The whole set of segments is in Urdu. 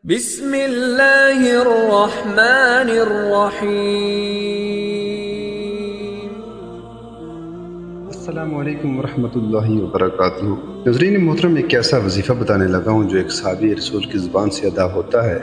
بسم اللہ الرحمن الرحیم۔ السلام علیکم ورحمۃ اللہ وبرکاتہ۔ ناظرین محترم، ایک ایسا وظیفہ بتانے لگا ہوں جو ایک صحابی رسول کی زبان سے ادا ہوتا ہے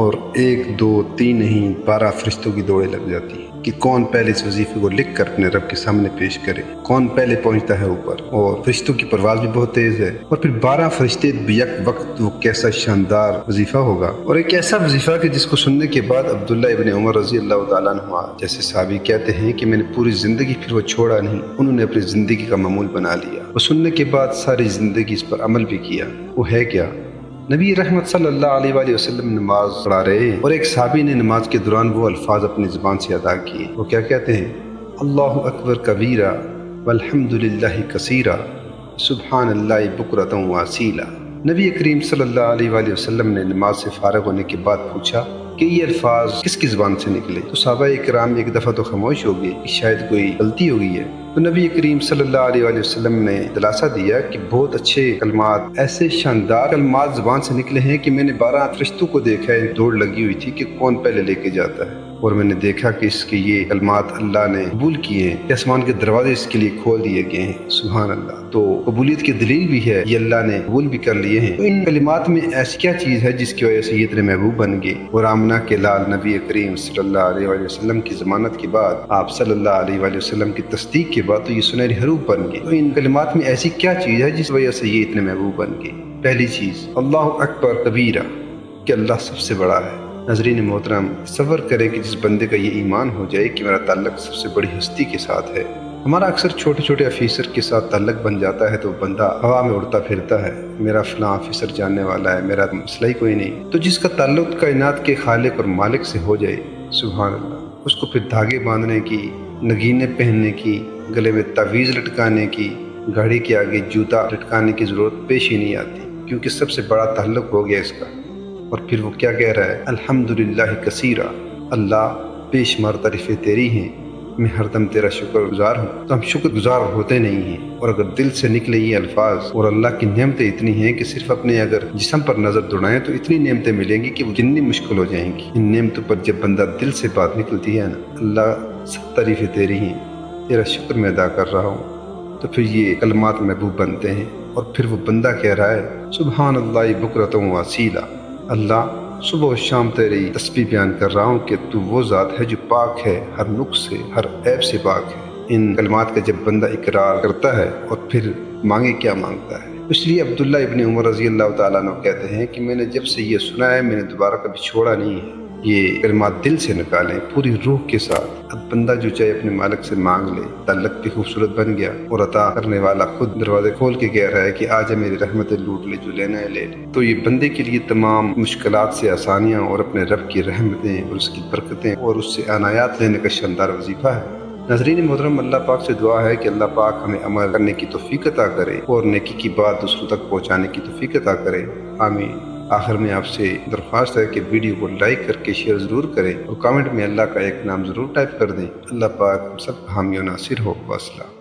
اور 1 2 3 نہیں 12 فرشتوں کی دوڑیں لگ جاتی ہیں کہ کون پہلے اس وظیفے کو لکھ کر اپنے رب کے سامنے پیش کرے، کون پہلے پہنچتا ہے اوپر۔ اور فرشتوں کی پرواز بھی بہت تیز ہے، اور پھر 12 فرشتے بیک وقت، وہ کیسا شاندار وظیفہ ہوگا۔ اور ایک ایسا وظیفہ کہ جس کو سننے کے بعد عبداللہ ابن عمر رضی اللہ تعالیٰ عنہ جیسے صحابی کہتے ہیں کہ میں نے پوری زندگی پھر وہ چھوڑا نہیں، انہوں نے اپنی زندگی کا معمول بنا لیا، وہ سننے کے بعد ساری زندگی اس پر عمل بھی کیا۔ وہ ہے کیا؟ نبی رحمت صلی اللہ علیہ وآلہ وسلم نماز پڑھا رہے ہیں اور ایک صحابی نے نماز کے دوران وہ الفاظ اپنی زبان سے ادا کیے۔ وہ کیا کہتے ہیں؟ اللہ اکبر کبیرہ والحمد للہ کثیرہ سبحان اللہ بکرۃ واصیلا۔ نبی کریم صلی اللہ علیہ وآلہ وسلم نے نماز سے فارغ ہونے کے بعد پوچھا کہ یہ الفاظ کس کی زبان سے نکلے؟ تو صحابہ کرام ایک دفعہ تو خاموش ہو گئے کہ شاید کوئی غلطی ہو گئی ہے۔ تو نبی کریم صلی اللہ علیہ وآلہ وسلم نے دلاسا دیا کہ بہت اچھے کلمات، ایسے شاندار کلمات زبان سے نکلے ہیں کہ میں نے 12 فرشتوں کو دیکھا ہے، دوڑ لگی ہوئی تھی کہ کون پہلے لے کے جاتا ہے، اور میں نے دیکھا کہ اس کے یہ کلمات اللہ نے قبول کیے ہیں کہ آسمان کے دروازے اس کے لیے کھول دیے گئے ہیں۔ سبحان اللہ۔ تو قبولیت کی دلیل بھی ہے، یہ اللہ نے قبول بھی کر لیے ہیں۔ تو ان کلمات میں ایسی کیا چیز ہے جس کی وجہ سے یہ اتنے محبوب بن گئے؟ اور آمنہ کے لال نبی کریم صلی اللہ علیہ وآلہ وسلم کی ضمانت کے بعد، آپ صلی اللہ علیہ وآلہ وسلم کی تصدیق کے بعد تو یہ سنہری حروف بن گئے۔ تو ان کلمات میں ایسی کیا چیز ہے جس وجہ سے یہ اتنے محبوب بن گئے؟ پہلی چیز اللہ اکبر کبیرہ، کہ اللہ سب سے بڑا ہے۔ ناظرین محترم، تصور کریں کہ جس بندے کا یہ ایمان ہو جائے کہ میرا تعلق سب سے بڑی ہستی کے ساتھ ہے۔ ہمارا اکثر چھوٹے چھوٹے آفیسر کے ساتھ تعلق بن جاتا ہے تو بندہ ہوا میں اڑتا پھرتا ہے، میرا فلاں آفیسر جاننے والا ہے، میرا مسئلہ ہی کوئی نہیں۔ تو جس کا تعلق کائنات کے خالق اور مالک سے ہو جائے، سبحان اللہ، اس کو پھر دھاگے باندھنے کی، نگینے پہننے کی، گلے میں تعویذ لٹکانے کی، گھڑی کے آگے جوتا لٹکانے کی ضرورت پیش ہی نہیں آتی، کیونکہ سب سے بڑا تعلق ہو گیا اس کا۔ اور پھر وہ کیا کہہ رہا ہے؟ الحمدللہ کثیرہ، اللہ بے شمار تعریفیں تیری ہیں، میں ہر دم تیرا شکر گزار ہوں۔ تو ہم شکر گزار ہوتے نہیں ہیں، اور اگر دل سے نکلے یہ الفاظ، اور اللہ کی نعمتیں اتنی ہیں کہ صرف اپنے اگر جسم پر نظر دوڑائیں تو اتنی نعمتیں ملیں گی کہ وہ گننی مشکل ہو جائیں گی۔ ان نعمتوں پر جب بندہ دل سے بات نکلتی ہے نا، اللہ سب تعریفیں تیری ہیں، تیرا شکر میں ادا کر رہا ہوں، تو پھر یہ کلمات محبوب بنتے ہیں۔ اور پھر وہ بندہ کہہ رہا ہے سبحان اللہ بکرۃ واصیلا، اللہ صبح و شام تیری تسبیح بیان کر رہا ہوں کہ تو وہ ذات ہے جو پاک ہے، ہر نقص سے، ہر عیب سے پاک ہے۔ ان کلمات کا جب بندہ اقرار کرتا ہے اور پھر مانگے کیا مانگتا ہے۔ اس لیے عبداللہ ابن عمر رضی اللہ تعالیٰ عنہ کہتے ہیں کہ میں نے جب سے یہ سنا ہے میں نے دوبارہ کبھی چھوڑا نہیں ہے۔ یہ کلمات دل سے نکالیں، پوری روح کے ساتھ۔ اب بندہ جو چاہے اپنے مالک سے مانگ لے، تعلق بھی خوبصورت بن گیا، اور عطا کرنے والا خود دروازے کھول کے کہہ رہا ہے کہ آجا میری رحمتیں لوٹ لے، جو لینا ہے لے لے۔ تو یہ بندے کے لیے تمام مشکلات سے آسانیاں اور اپنے رب کی رحمتیں اور اس کی برکتیں اور اس سے عنایات لینے کا شاندار وظیفہ ہے۔ ناظرین محترم، اللہ پاک سے دعا ہے کہ اللہ پاک ہمیں عمل کرنے کی توفیق عطا کرے اور نیکی کی بات دوسروں تک پہنچانے کی توفیق عطا کرے، آمین۔ آخر میں آپ سے درخواست ہے کہ ویڈیو کو لائک کر کے شیئر ضرور کریں، اور کامنٹ میں اللہ کا ایک نام ضرور ٹائپ کر دیں۔ اللہ پاک ہم سب کا حامی و ناصر ہو۔ واسلام۔